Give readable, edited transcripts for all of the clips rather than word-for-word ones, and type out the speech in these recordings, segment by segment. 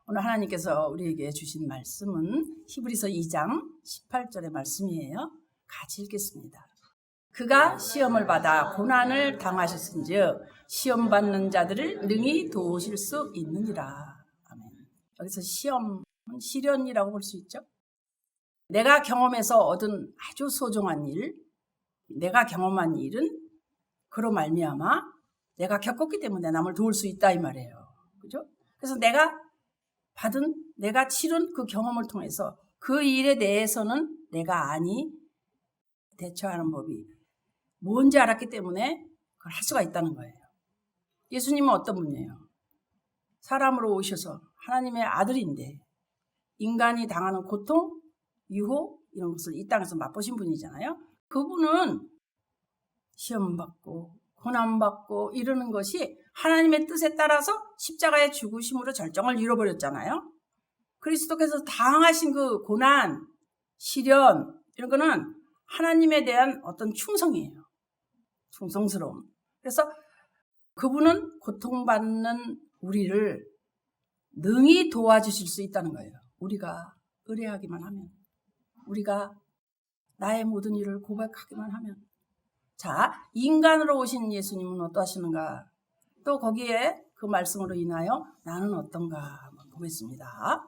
오늘 하나님께서 우리에게 주신 말씀은 히브리서 2장 18절의 말씀이에요. 같이 읽겠습니다. 그가 시험을 받아 고난을 당하셨은즉 시험 받는 자들을 능히 도우실 수 있느니라. 아멘. 여기서 시험은 시련이라고 볼 수 있죠. 내가 경험해서 얻은 아주 소중한 일, 내가 경험한 일은 그로 말미암아 내가 겪었기 때문에 남을 도울 수 있다 이 말이에요. 그죠? 그래서 내가 치른 그 경험을 통해서 그 일에 대해서는 내가 아니 대처하는 법이 뭔지 알았기 때문에 그걸 할 수가 있다는 거예요. 예수님은 어떤 분이에요? 사람으로 오셔서 하나님의 아들인데 인간이 당하는 고통, 유혹 이런 것을 이 땅에서 맛보신 분이잖아요. 그분은 시험받고 고난받고 이러는 것이 하나님의 뜻에 따라서 십자가의 죽으심으로 절정을 이뤄버렸잖아요. 그리스도께서 당하신 그 고난, 시련 이런 거는 하나님에 대한 어떤 충성이에요. 충성스러움. 그래서 그분은 고통받는 우리를 능히 도와주실 수 있다는 거예요. 우리가 의뢰하기만 하면. 우리가 나의 모든 일을 고백하기만 하면. 자, 인간으로 오신 예수님은 어떠하시는가? 또 거기에 그 말씀으로 인하여 나는 어떤가 한번 보겠습니다.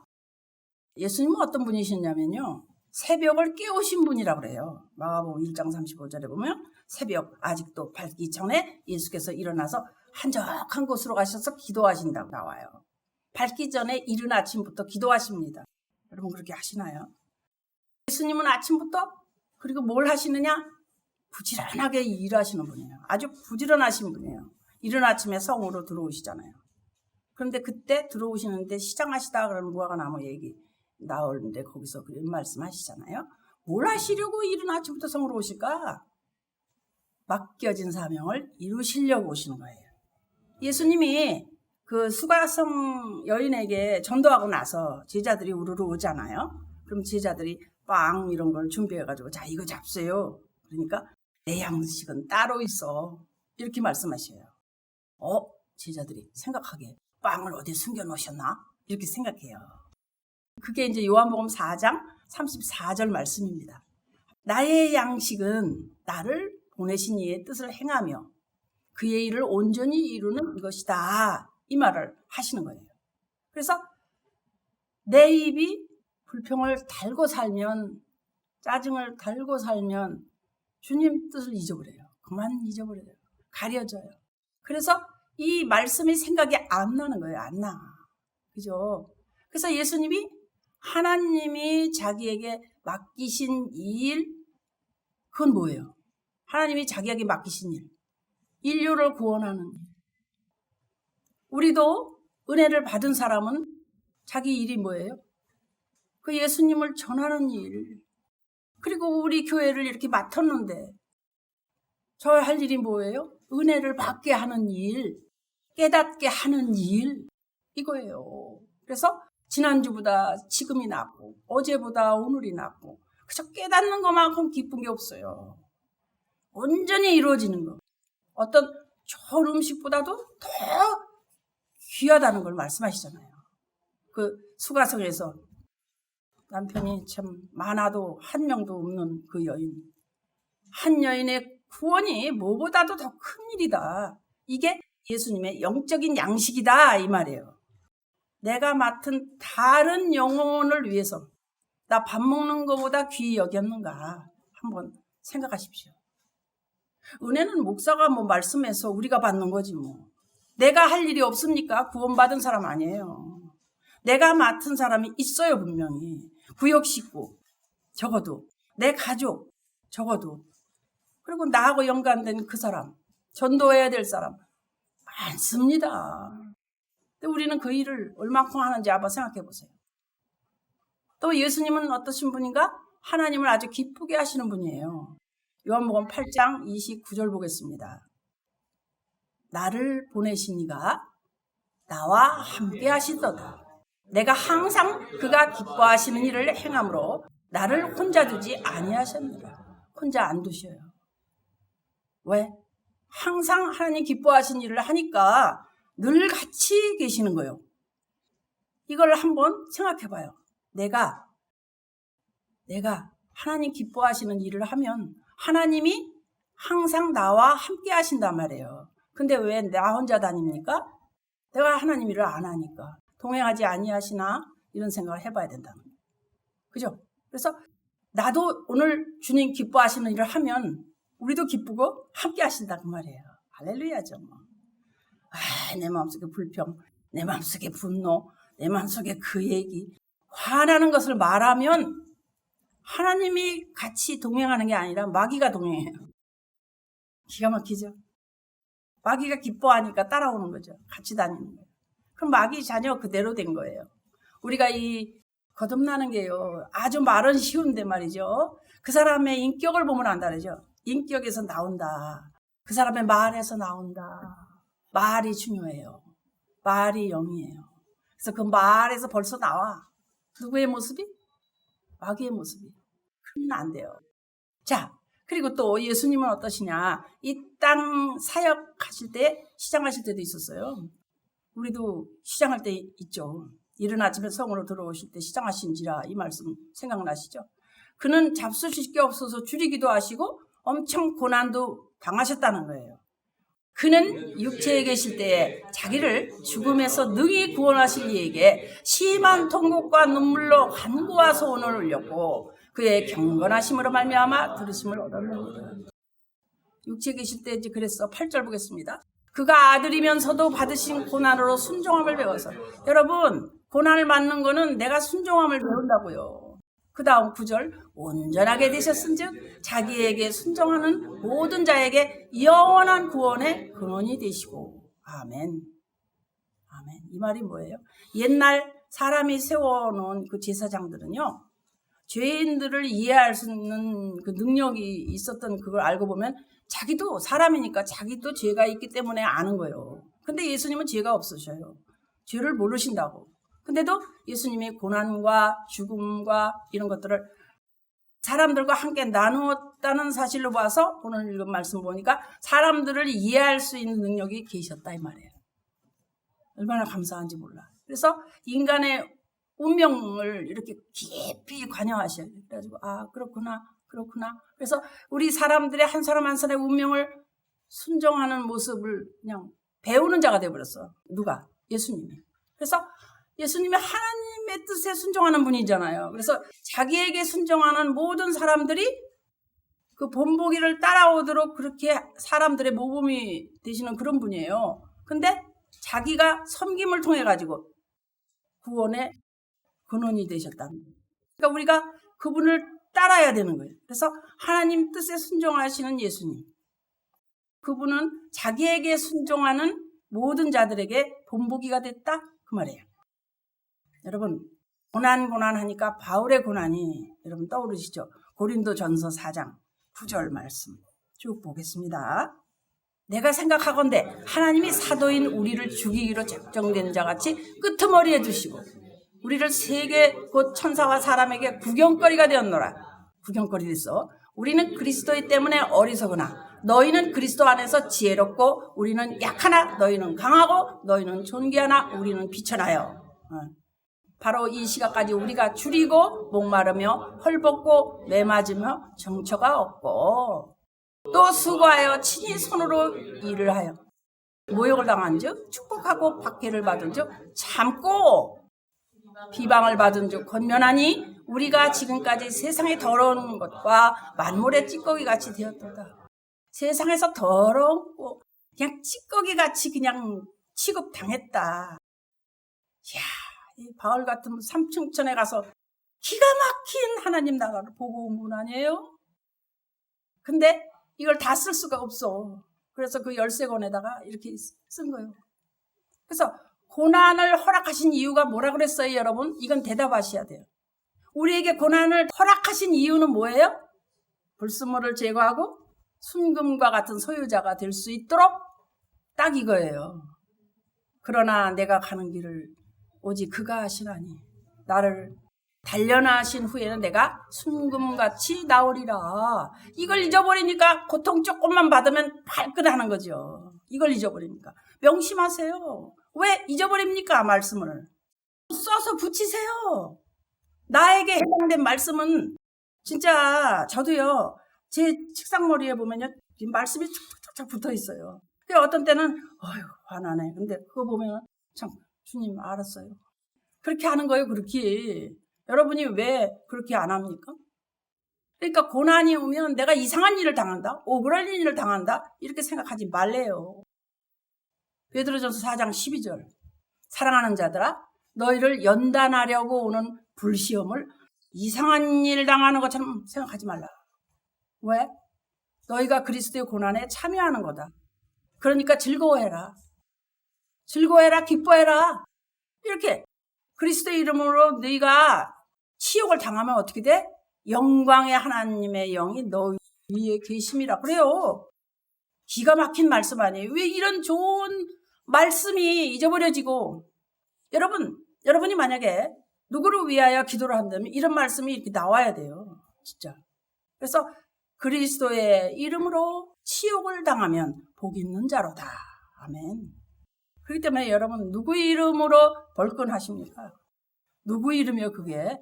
예수님은 어떤 분이셨냐면요. 새벽을 깨우신 분이라고 그래요. 마가복음 1장 35절에 보면 새벽 아직도 밝기 전에 예수께서 일어나서 한적한 곳으로 가셔서 기도하신다고 나와요. 밝기 전에 이른 아침부터 기도하십니다. 여러분 그렇게 하시나요? 예수님은 아침부터 그리고 뭘 하시느냐? 부지런하게 일하시는 분이에요. 아주 부지런하신 분이에요. 이른 아침에 성으로 들어오시잖아요. 그런데 그때 들어오시는데 시장하시다 그러면 무화과나무 얘기 나오는데 거기서 그런 말씀하시잖아요. 뭘 하시려고 이른 아침부터 성으로 오실까? 맡겨진 사명을 이루시려고 오시는 거예요. 예수님이 그 수가성 여인에게 전도하고 나서 제자들이 우르르 오잖아요. 그럼 제자들이 빵 이런 걸 준비해가지고 자 이거 잡수요. 그러니까 내 양식은 따로 있어. 이렇게 말씀하셔요. 제자들이 생각하기에 빵을 어디에 숨겨놓으셨나? 이렇게 생각해요. 그게 이제 요한복음 4장 34절 말씀입니다. 나의 양식은 나를 보내신 이의 뜻을 행하며 그의 일을 온전히 이루는 것이다. 이 말을 하시는 거예요. 그래서 내 입이 불평을 달고 살면 짜증을 달고 살면 주님 뜻을 잊어버려요. 그만 잊어버려요. 가려져요. 그래서 이 말씀이 생각이 안 나는 거예요. 안 나. 그죠? 그래서 예수님이 하나님이 자기에게 맡기신 일, 그건 뭐예요? 하나님이 자기에게 맡기신 일. 인류를 구원하는 일. 우리도 은혜를 받은 사람은 자기 일이 뭐예요? 그 예수님을 전하는 일. 그리고 우리 교회를 이렇게 맡았는데 저 할 일이 뭐예요? 은혜를 받게 하는 일, 깨닫게 하는 일, 이거예요. 그래서 지난주보다 지금이 낫고 어제보다 오늘이 낫고 그저 깨닫는 것만큼 기쁜 게 없어요. 온전히 이루어지는 거. 어떤 좋은 음식보다도 더 귀하다는 걸 말씀하시잖아요. 그 수가성에서 남편이 참 많아도 한 명도 없는 그 여인. 한 여인의 구원이 뭐보다도 더 큰 일이다. 이게 예수님의 영적인 양식이다 이 말이에요. 내가 맡은 다른 영혼을 위해서 나 밥 먹는 것보다 귀히 여겼는가 한번 생각하십시오. 은혜는 목사가 말씀해서 우리가 받는 거지 뭐. 내가 할 일이 없습니까? 구원받은 사람 아니에요. 내가 맡은 사람이 있어요 분명히. 구역 식구 적어도 내 가족 적어도 그리고 나하고 연관된 그 사람 전도해야 될 사람 많습니다. 근데 우리는 그 일을 얼마큼 하는지 한번 생각해 보세요. 또 예수님은 어떠신 분인가? 하나님을 아주 기쁘게 하시는 분이에요. 요한복음 8장 29절 보겠습니다. 나를 보내신 이가 나와 함께 하시도다. 내가 항상 그가 기뻐하시는 일을 행함으로 나를 혼자 두지 아니하셨느라. 혼자 안 두셔요. 왜? 항상 하나님 기뻐하신 일을 하니까 늘 같이 계시는 거예요. 이걸 한번 생각해 봐요. 내가 하나님 기뻐하시는 일을 하면 하나님이 항상 나와 함께 하신단 말이에요. 근데 왜 나 혼자 다닙니까? 내가 하나님 일을 안 하니까. 동행하지 아니하시나? 이런 생각을 해봐야 된다는 거예요. 그죠? 그래서 나도 오늘 주님 기뻐하시는 일을 하면 우리도 기쁘고 함께 하신다 그 말이에요. 할렐루야죠. 뭐. 내 마음속에 불평, 내 마음속에 분노, 내 마음속에 그 얘기, 화나는 것을 말하면 하나님이 같이 동행하는 게 아니라 마귀가 동행해요. 기가 막히죠? 마귀가 기뻐하니까 따라오는 거죠. 같이 다니는 거예요. 그럼 마귀 자녀 그대로 된 거예요. 우리가 이 거듭나는 게요. 아주 말은 쉬운데 말이죠. 그 사람의 인격을 보면 안다 그러죠. 인격에서 나온다. 그 사람의 말에서 나온다. 말이 중요해요. 말이 영이에요. 그래서 그 말에서 벌써 나와. 누구의 모습이? 마귀의 모습이. 그러면 안 돼요. 자, 그리고 또 예수님은 어떠시냐. 이 땅 사역하실 때, 시장하실 때도 있었어요. 우리도 시장할 때 있죠. 이른 아침에 성으로 들어오실 때 시장하신지라 이 말씀 생각나시죠? 그는 잡수실 게 없어서 줄이기도 하시고 엄청 고난도 당하셨다는 거예요. 그는 육체에 계실 때에 자기를 죽음에서 능히 구원하실 이에게 심한 통곡과 눈물로 간구와 소원을 올렸고 그의 경건하심으로 말미암아 들으심을 얻었느니라. 육체에 계실 때 이제 그랬어. 8절 보겠습니다. 그가 아들이면서도 받으신 고난으로 순종함을 배워서. 여러분, 고난을 받는 거는 내가 순종함을 배운다고요. 그 다음 9절. 온전하게 되셨은즉 자기에게 순종하는 모든 자에게 영원한 구원의 근원이 되시고. 아멘. 아멘. 이 말이 뭐예요? 옛날 사람이 세워놓은 그 제사장들은요. 죄인들을 이해할 수 있는 그 능력이 있었던 그걸 알고 보면 자기도 사람이니까 자기도 죄가 있기 때문에 아는 거예요. 근데 예수님은 죄가 없으셔요. 죄를 모르신다고. 근데도 예수님이 고난과 죽음과 이런 것들을 사람들과 함께 나누었다는 사실로 봐서 오늘 읽은 말씀 보니까 사람들을 이해할 수 있는 능력이 계셨다 이 말이에요. 얼마나 감사한지 몰라. 그래서 인간의 운명을 이렇게 깊이 관여하셔요. 그래가지고 그렇구나. 그래서 우리 사람들의 한 사람 한 사람의 운명을 순종하는 모습을 그냥 배우는 자가 되어버렸어. 누가? 예수님이. 그래서 예수님이 하나님의 뜻에 순종하는 분이잖아요. 그래서 자기에게 순종하는 모든 사람들이 그 본보기를 따라오도록 그렇게 사람들의 모범이 되시는 그런 분이에요. 근데 자기가 섬김을 통해 가지고 구원의 근원이 되셨다. 그러니까 우리가 그분을 따라야 되는 거예요. 그래서 하나님 뜻에 순종하시는 예수님. 그분은 자기에게 순종하는 모든 자들에게 본보기가 됐다. 그 말이에요. 여러분, 고난하니까 바울의 고난이 여러분 떠오르시죠? 고린도전서 4장 9절 말씀 쭉 보겠습니다. 내가 생각하건대 하나님이 사도인 우리를 죽이기로 작정된 자같이 끄트머리에 두시고 우리를 세계 곧 천사와 사람에게 구경거리가 되었노라. 구경거리 됐어. 우리는 그리스도의 때문에 어리석으나 너희는 그리스도 안에서 지혜롭고 우리는 약하나 너희는 강하고 너희는 존귀하나 우리는 비천하여. 바로 이 시각까지 우리가 줄이고 목마르며 헐벗고 매맞으며 정처가 없고 또 수고하여 친히 손으로 일을 하여 모욕을 당한 즉 축복하고 박해를 받은 즉 참고 비방을 받은 즉 권면하니 우리가 지금까지 세상의 더러운 것과 만물의 찌꺼기 같이 되었도다. 세상에서 더러운 그냥 찌꺼기 같이 그냥 취급당했다. 이야, 이 바울 같은 삼층천에 가서 기가 막힌 하나님 나라를 보고 온 분 아니에요? 근데 이걸 다 쓸 수가 없어. 그래서 그 13권에다가 이렇게 쓴 거예요. 그래서 고난을 허락하신 이유가 뭐라 그랬어요, 여러분? 이건 대답하셔야 돼요. 우리에게 고난을 허락하신 이유는 뭐예요? 불순물을 제거하고 순금과 같은 소유자가 될 수 있도록 딱 이거예요. 그러나 내가 가는 길을 오직 그가 하시나니 나를 단련하신 후에는 내가 순금같이 나오리라. 이걸 잊어버리니까 고통 조금만 받으면 발끈하는 거죠. 이걸 잊어버리니까. 명심하세요. 왜 잊어버립니까? 말씀을. 써서 붙이세요. 나에게 해당된 말씀은 진짜 저도요. 제 책상머리에 보면요. 말씀이 툭툭툭 붙어 있어요. 어떤 때는 어휴 화나네. 근데 그거 보면 참 주님 알았어요. 그렇게 하는 거예요. 그렇게. 여러분이 왜 그렇게 안 합니까? 그러니까 고난이 오면 내가 이상한 일을 당한다. 억울한 일을 당한다. 이렇게 생각하지 말래요. 베드로전서 4장 12절. 사랑하는 자들아 너희를 연단하려고 오는 불시험을 이상한 일 당하는 것처럼 생각하지 말라. 왜? 너희가 그리스도의 고난에 참여하는 거다. 그러니까 즐거워해라. 즐거워해라. 기뻐해라. 이렇게 그리스도의 이름으로 너희가 치욕을 당하면 어떻게 돼? 영광의 하나님의 영이 너희 위에 계심이라 그래요. 기가 막힌 말씀 아니에요. 왜 이런 좋은 말씀이 잊어버려지고 여러분이 만약에 누구를 위하여 기도를 한다면 이런 말씀이 이렇게 나와야 돼요. 진짜. 그래서 그리스도의 이름으로 치욕을 당하면 복 있는 자로다. 아멘. 그렇기 때문에 여러분 누구의 이름으로 벌건하십니까? 누구 이름이요 그게?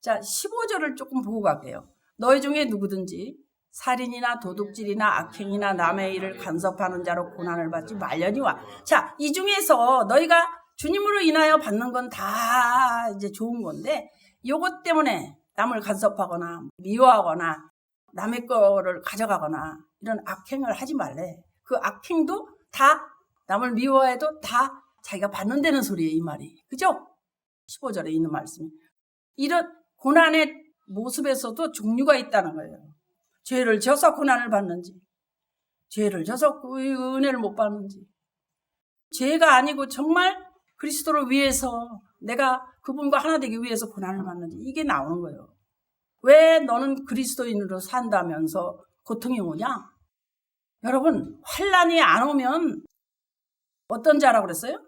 자 15절을 조금 보고 갈게요. 너희 중에 누구든지 살인이나 도둑질이나 악행이나 남의 일을 간섭하는 자로 고난을 받지 말려니와. 자, 이 중에서 너희가 주님으로 인하여 받는 건 다 이제 좋은 건데 요것 때문에 남을 간섭하거나 미워하거나 남의 거를 가져가거나 이런 악행을 하지 말래. 그 악행도 다 남을 미워해도 다 자기가 받는다는 소리예요. 이 말이. 그죠? 15절에 있는 말씀이. 이런 고난의 모습에서도 종류가 있다는 거예요. 죄를 져서 고난을 받는지, 죄를 져서 은혜를 못 받는지, 죄가 아니고 정말 그리스도를 위해서 내가 그분과 하나 되기 위해서 고난을 받는지 이게 나오는 거예요. 왜 너는 그리스도인으로 산다면서 고통이 오냐? 여러분 환난이 안 오면 어떤 자라고 그랬어요?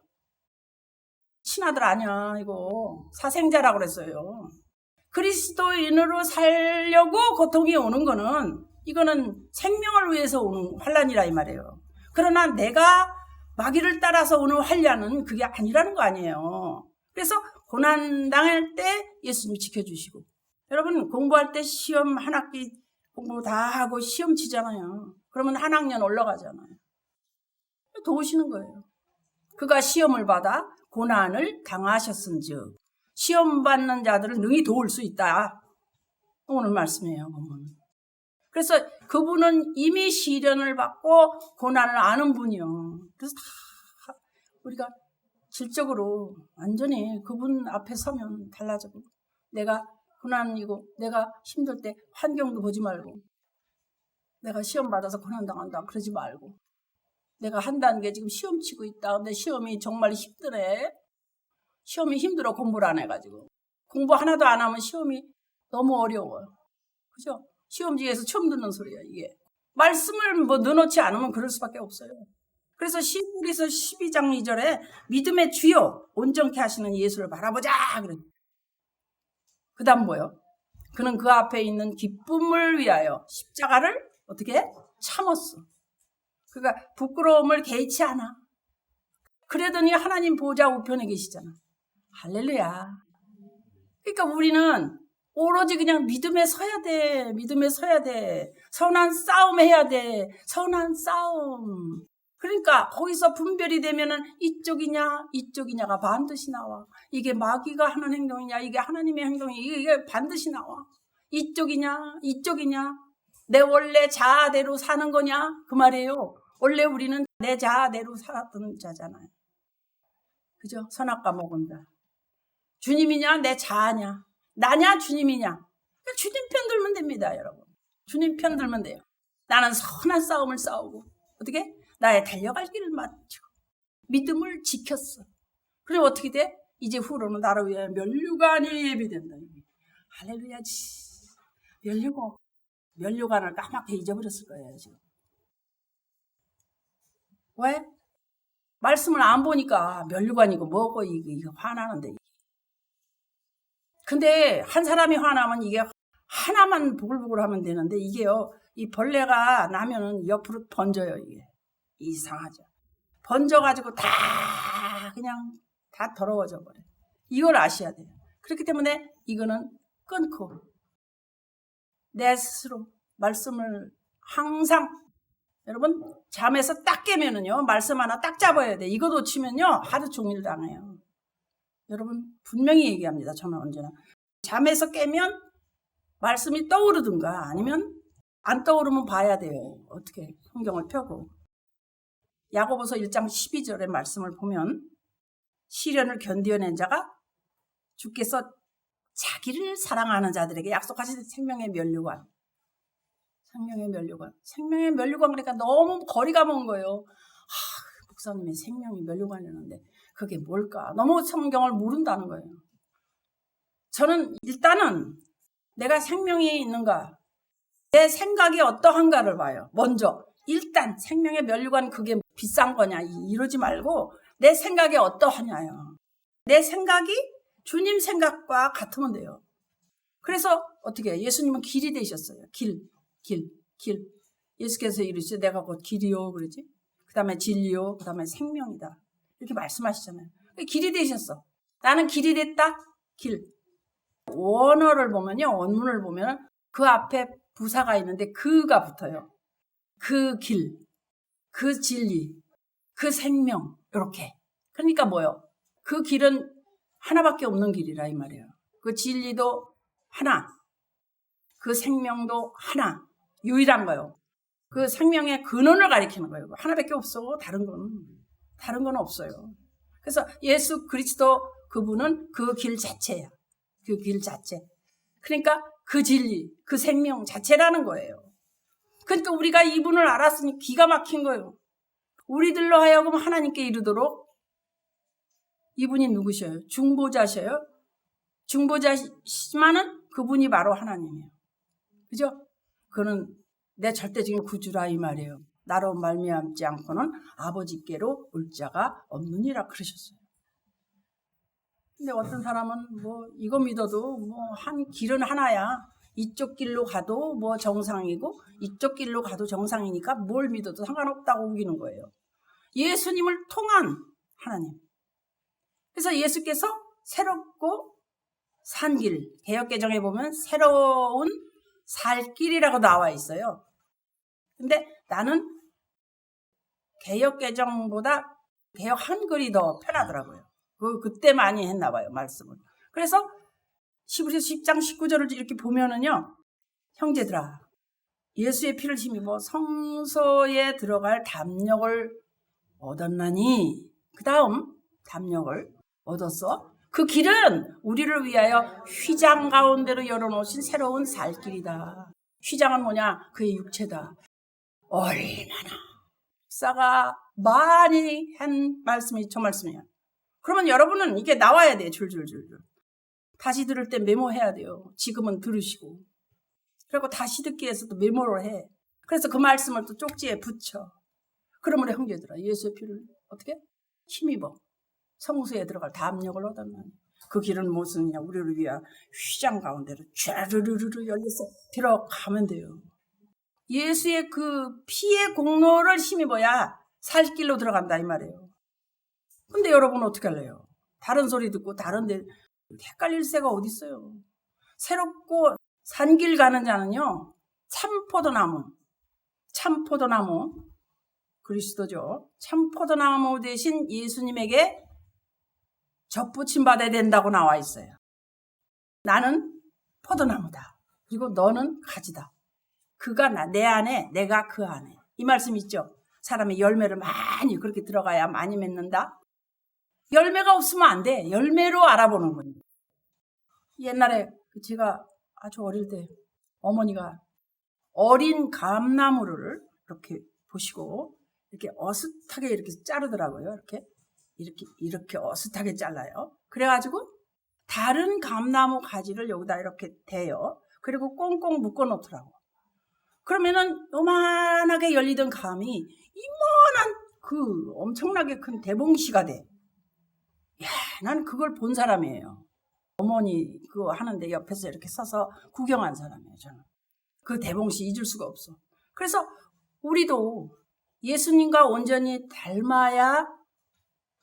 친아들 아니야 이거 사생자라고 그랬어요. 그리스도인으로 살려고 고통이 오는 거는 이거는 생명을 위해서 오는 환난이라 이 말이에요. 그러나 내가 마귀를 따라서 오는 환난은 그게 아니라는 거 아니에요. 그래서 고난 당할 때 예수님이 지켜주시고 여러분 공부할 때 시험 한 학기 공부 다 하고 시험 치잖아요. 그러면 한 학년 올라가잖아요. 도우시는 거예요. 그가 시험을 받아 고난을 당하셨은즉 시험 받는 자들을 능히 도울 수 있다. 오늘 말씀이에요. 그래서 그분은 이미 시련을 받고 고난을 아는 분이요. 그래서 다 우리가 질적으로 완전히 그분 앞에 서면 달라지고 내가 고난이고 내가 힘들 때 환경도 보지 말고 내가 시험 받아서 고난 당한다 그러지 말고 내가 한다는 게 지금 시험 치고 있다. 근데 시험이 정말 힘드네. 시험이 힘들어 공부를 안 해가지고. 공부 하나도 안 하면 시험이 너무 어려워요. 그죠? 시험지에서 처음 듣는 소리야 이게. 말씀을 뭐 넣어놓지 않으면 그럴 수밖에 없어요. 그래서 히브리서 12장 2절에 믿음의 주요 온전케 하시는 예수를 바라보자 그래. 그 다음 뭐요? 그는 그 앞에 있는 기쁨을 위하여 십자가를 어떻게 참았어. 그러니까 부끄러움을 개의치 않아. 그러더니 하나님 보좌 우편에 계시잖아. 할렐루야. 그러니까 우리는 오로지 그냥 믿음에 서야 돼. 믿음에 서야 돼. 선한 싸움 해야 돼. 선한 싸움. 그러니까 거기서 분별이 되면은 이쪽이냐가 반드시 나와. 이게 마귀가 하는 행동이냐 이게 하나님의 행동이냐 이게 반드시 나와. 이쪽이냐 내 원래 자아대로 사는 거냐 그 말이에요. 원래 우리는 내 자아대로 살았던 자잖아요. 그죠? 선악과 먹은다. 주님이냐 내 자아냐 나냐 주님이냐. 그러니까 주님 편 들면 됩니다. 여러분 주님 편 들면 돼요. 나는 선한 싸움을 싸우고 어떻게? 나의 달려갈 길을 마치고 믿음을 지켰어. 그리고 어떻게 돼? 이제 후로는 나를 위해 면류관이 예비된다. 할렐루야. 면류관을 까맣게 잊어버렸을 거예요 지금. 왜? 말씀을 안 보니까 면류관이고 뭐고 이게 화나는데. 근데 한 사람이 화나면 이게 하나만 보글보글 하면 되는데 이게요. 이 벌레가 나면은 옆으로 번져요 이게. 이상하죠. 번져가지고 다 그냥 다 더러워져 버려. 이걸 아셔야 돼요. 그렇기 때문에 이거는 끊고 내 스스로 말씀을 항상 여러분 잠에서 딱 깨면은요 말씀 하나 딱 잡아야 돼. 이거 놓치면요 하루 종일 당해요. 여러분 분명히 얘기합니다. 저는 언제나 잠에서 깨면 말씀이 떠오르든가 아니면 안 떠오르면 봐야 돼요. 어떻게 성경을 펴고 야고보서 1장 12절의 말씀을 보면 시련을 견뎌낸 자가 주께서 자기를 사랑하는 자들에게 약속하신 생명의 면류관. 생명의 면류관 그러니까 너무 거리가 먼 거예요. 목사님의 생명이 면류관이라는데 그게 뭘까? 너무 성경을 모른다는 거예요. 저는 일단은 내가 생명이 있는가, 내 생각이 어떠한가를 봐요. 먼저 일단 생명의 면류관 그게 비싼 거냐 이러지 말고 내 생각이 어떠하냐요. 내 생각이 주님 생각과 같으면 돼요. 그래서 어떻게 예수님은 길이 되셨어요. 길. 예수께서 이르시죠. 내가 곧 길이요 그러지. 그 다음에 진리요. 그 다음에 생명이다. 이렇게 말씀하시잖아요. 길이 되셨어. 나는 길이 됐다. 길. 원어를 보면요. 원문을 보면 그 앞에 부사가 있는데 그가 붙어요. 그 길, 그 진리, 그 생명 이렇게. 그러니까 뭐요? 그 길은 하나밖에 없는 길이라 이 말이에요. 그 진리도 하나, 그 생명도 하나, 유일한 거예요. 그 생명의 근원을 가리키는 거예요. 하나밖에 없어. 다른 건 없어요. 그래서 예수 그리스도 그분은 그 길 자체야. 그 길 자체. 그러니까 그 진리, 그 생명 자체라는 거예요. 그러니까 우리가 이분을 알았으니 기가 막힌 거예요. 우리들로 하여금 하나님께 이르도록 이분이 누구셔요? 중보자셔요? 중보자시지만은 그분이 바로 하나님이에요. 그죠? 그는 내 절대적인 구주라 이 말이에요. 나로 말미암지 않고는 아버지께로 올 자가 없느니라 그러셨어요. 근데 어떤 사람은 뭐 이거 믿어도 뭐 한 길은 하나야. 이쪽 길로 가도 뭐 정상이고 이쪽 길로 가도 정상이니까 뭘 믿어도 상관없다고 우기는 거예요. 예수님을 통한 하나님. 그래서 예수께서 새롭고 산 길, 개역개정에 보면 새로운 살 길이라고 나와 있어요. 근데 나는 개역개정보다 개역 한글이 더 편하더라고요. 그때 많이 했나 봐요, 말씀을. 그래서 히브리서 10장 19절을 이렇게 보면은요, 형제들아, 예수의 피를 힘입어 성소에 들어갈 담력을 얻었나니, 그 다음 담력을 얻었어. 그 길은 우리를 위하여 휘장 가운데로 열어놓으신 새로운 살 길이다. 휘장은 뭐냐? 그의 육체다. 얼마나 역사가 많이 한 말씀이 저 말씀이에요. 그러면 여러분은 이게 나와야 돼요. 줄줄줄. 다시 들을 때 메모해야 돼요. 지금은 들으시고. 그리고 다시 듣기 위해서도 메모를 해. 그래서 그 말씀을 또 쪽지에 붙여. 그러므로 형제들아, 예수의 피를 어떻게? 힘입어. 성소에 들어갈 담력을 얻었나니. 그 길은 무슨이냐? 우리를 위한 휘장 가운데로 쫙르르르 열려서 들어가면 돼요. 예수의 그 피의 공로를 힘입어야 살 길로 들어간다 이 말이에요. 근데 여러분 어떻게 할래요? 다른 소리 듣고 다른데 헷갈릴 새가 어디 있어요? 새롭고 산길 가는 자는요. 참포도나무 그리스도죠. 참포도나무 대신 예수님에게 접붙임 받아야 된다고 나와 있어요. 나는 포도나무다. 그리고 너는 가지다. 그가 내 안에, 내가 그 안에. 이 말씀 있죠? 사람이 열매를 많이 그렇게 들어가야 많이 맺는다. 열매가 없으면 안 돼. 열매로 알아보는 거예요. 옛날에 제가 아주 어릴 때 어머니가 어린 감나무를 이렇게 보시고 이렇게 어슷하게 이렇게 자르더라고요. 이렇게 어슷하게 잘라요. 그래가지고 다른 감나무 가지를 여기다 이렇게 대요. 그리고 꽁꽁 묶어 놓더라고. 그러면은 요만하게 열리던 감이 이만한 그 엄청나게 큰 대봉시가 돼. 야, 난 그걸 본 사람이에요. 어머니 그거 하는데 옆에서 이렇게 서서 구경한 사람이에요, 저는. 그 대봉시 잊을 수가 없어. 그래서 우리도 예수님과 온전히 닮아야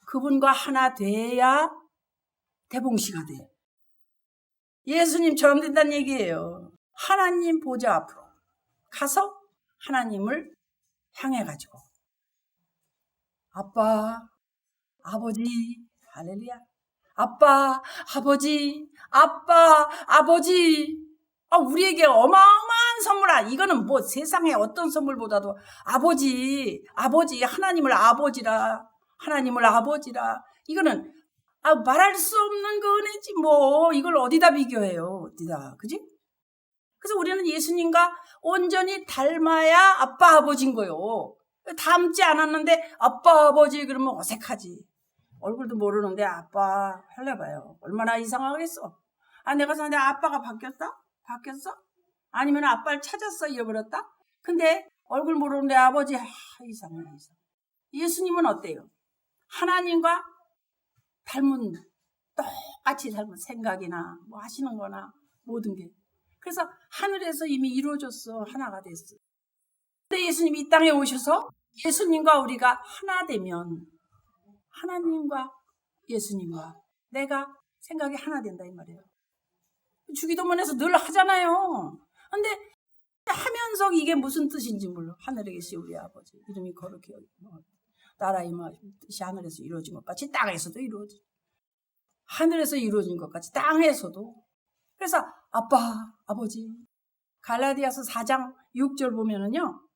그분과 하나 돼야 대봉시가 돼. 예수님처럼 된다는 얘기예요. 하나님 보좌 앞으로 가서 하나님을 향해 가지고 아빠, 아버지, 할렐루야. 아빠, 아버지, 아빠, 아버지. 우리에게 어마어마한 선물아. 이거는 뭐 세상의 어떤 선물보다도 아버지, 하나님을 아버지라. 하나님을 아버지라. 이거는 말할 수 없는 그 은혜지 뭐. 이걸 어디다 비교해요. 어디다. 그지? 그래서 우리는 예수님과 온전히 닮아야 아빠, 아버지인 거예요. 닮지 않았는데 아빠, 아버지 그러면 어색하지. 얼굴도 모르는데 아빠 할래봐요. 얼마나 이상하겠어. 내가 내 아빠가 바뀌었어? 아니면 아빠를 찾았어? 잃어버렸다? 근데 얼굴 모르는데 아버지 이상해. 예수님은 어때요? 하나님과 똑같이 닮은 생각이나 뭐 하시는 거나 모든 게. 그래서 하늘에서 이미 이루어졌어. 하나가 됐어. 근데 예수님이 이 땅에 오셔서 예수님과 우리가 하나 되면 하나님과 예수님과 내가 생각이 하나 된다 이 말이에요. 주기도문에서 늘 하잖아요. 근데 하면서 이게 무슨 뜻인지 몰라. 하늘에 계신 우리 아버지 이름이 거룩히 여기고 나라 임하신 뜻이 하늘에서 이루어진 것 같이 땅에서도 이루어지. 하늘에서 이루어진 것 같이 땅에서도. 그래서 아빠, 아버지. 갈라디아서 4장 6절 보면은요.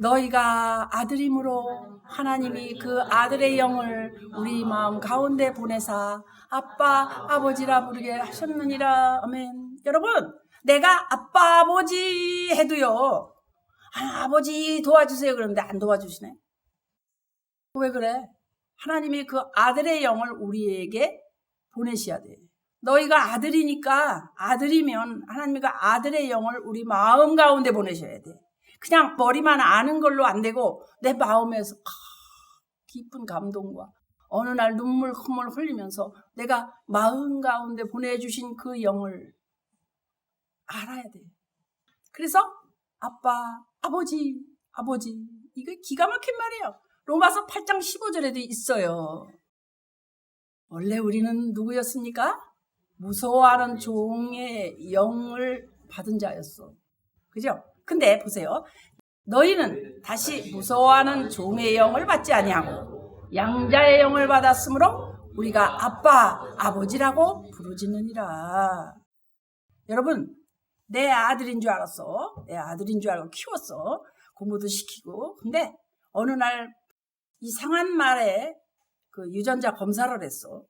너희가 아들임으로 하나님이 그 아들의 영을 우리 마음 가운데 보내사 아빠, 아버지라 부르게 하셨느니라. 아멘. 여러분, 내가 아빠, 아버지 해도요. 아버지 도와주세요. 그러는데 안 도와주시네. 왜 그래? 하나님이 그 아들의 영을 우리에게 보내셔야 돼. 너희가 아들이니까 아들이면 하나님이 그 아들의 영을 우리 마음 가운데 보내셔야 돼. 그냥 머리만 아는 걸로 안 되고 내 마음에서 깊은 감동과 어느 날 눈물 흠을 흘리면서 내가 마음 가운데 보내주신 그 영을 알아야 돼. 그래서 아빠, 아버지 이거 기가 막힌 말이에요. 로마서 8장 15절에도 있어요. 원래 우리는 누구였습니까? 무서워하는 종의 영을 받은 자였어. 그죠? 근데 보세요. 너희는 다시 무서워하는 종의 영을 받지 아니하고 양자의 영을 받았으므로 우리가 아빠, 아버지라고 부르짖느니라. 여러분, 내 아들인 줄 알았어. 내 아들인 줄 알고 키웠어. 공부도 시키고. 근데 어느 날 이상한 말에 그 유전자 검사를 했어.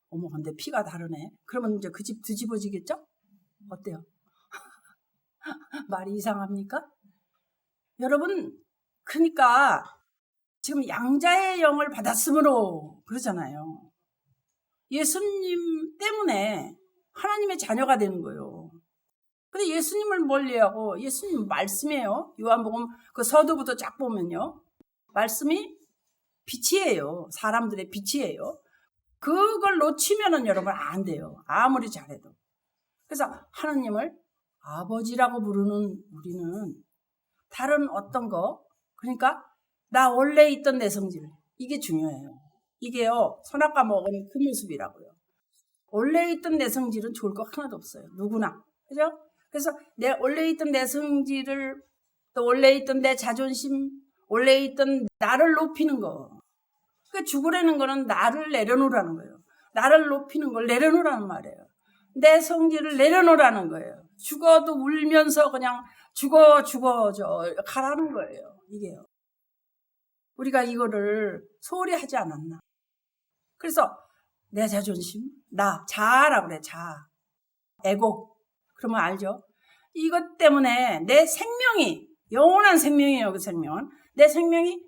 어머, 근데 피가 다르네. 그러면 이제 그 집 뒤집어지겠죠? 어때요? 말이 이상합니까? 여러분, 그러니까 지금 양자의 영을 받았으므로 그러잖아요. 예수님 때문에 하나님의 자녀가 되는 거예요. 근데 예수님을 멀리하고 예수님 말씀이에요. 요한복음 그 서두부터 쫙 보면요. 말씀이 빛이에요. 사람들의 빛이에요. 그걸 놓치면은 여러분 안 돼요. 아무리 잘해도. 그래서 하나님을 아버지라고 부르는 우리는 다른 어떤 거, 그러니까 나 원래 있던 내 성질, 이게 중요해요. 이게요, 선악과 먹은 그 모습이라고요. 원래 있던 내 성질은 좋을 거 하나도 없어요. 누구나. 그죠? 그래서 내 원래 있던 내 성질을, 또 원래 있던 내 자존심, 원래 있던 나를 높이는 거. 그러니까 죽으라는 거는 나를 내려놓으라는 거예요. 나를 높이는 걸 내려놓으라는 말이에요. 내 성질을 내려놓으라는 거예요. 죽어도 울면서 그냥 죽어 가라는 거예요. 이게요. 우리가 이거를 소홀히 하지 않았나. 그래서 내 자존심, 자아라고 그래. 자아, 에고. 그러면 알죠? 이것 때문에 내 생명이, 영원한 생명이에요. 그 생명은. 내 생명이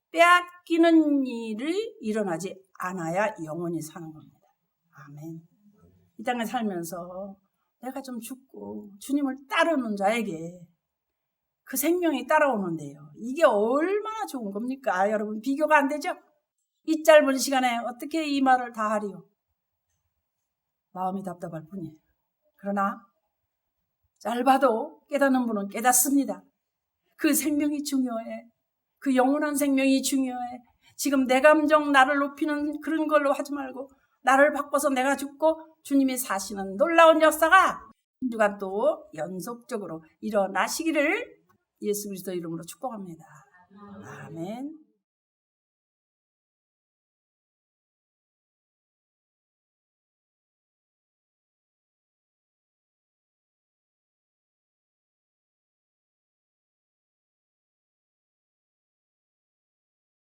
빼앗기는 일이 일어나지 않아야 영원히 사는 겁니다. 아멘. 이 땅에 살면서 내가 좀 죽고 주님을 따르는 자에게 그 생명이 따라오는데요. 이게 얼마나 좋은 겁니까? 여러분, 비교가 안 되죠? 이 짧은 시간에 어떻게 이 말을 다 하리요? 마음이 답답할 뿐이에요. 그러나 짧아도 깨닫는 분은 깨닫습니다. 그 생명이 중요해. 그 영원한 생명이 중요해. 지금 내 감정 나를 높이는 그런 걸로 하지 말고 나를 바꿔서 내가 죽고 주님이 사시는 놀라운 역사가 한 주간 또 연속적으로 일어나시기를 예수 그리스도 이름으로 축복합니다. 아멘.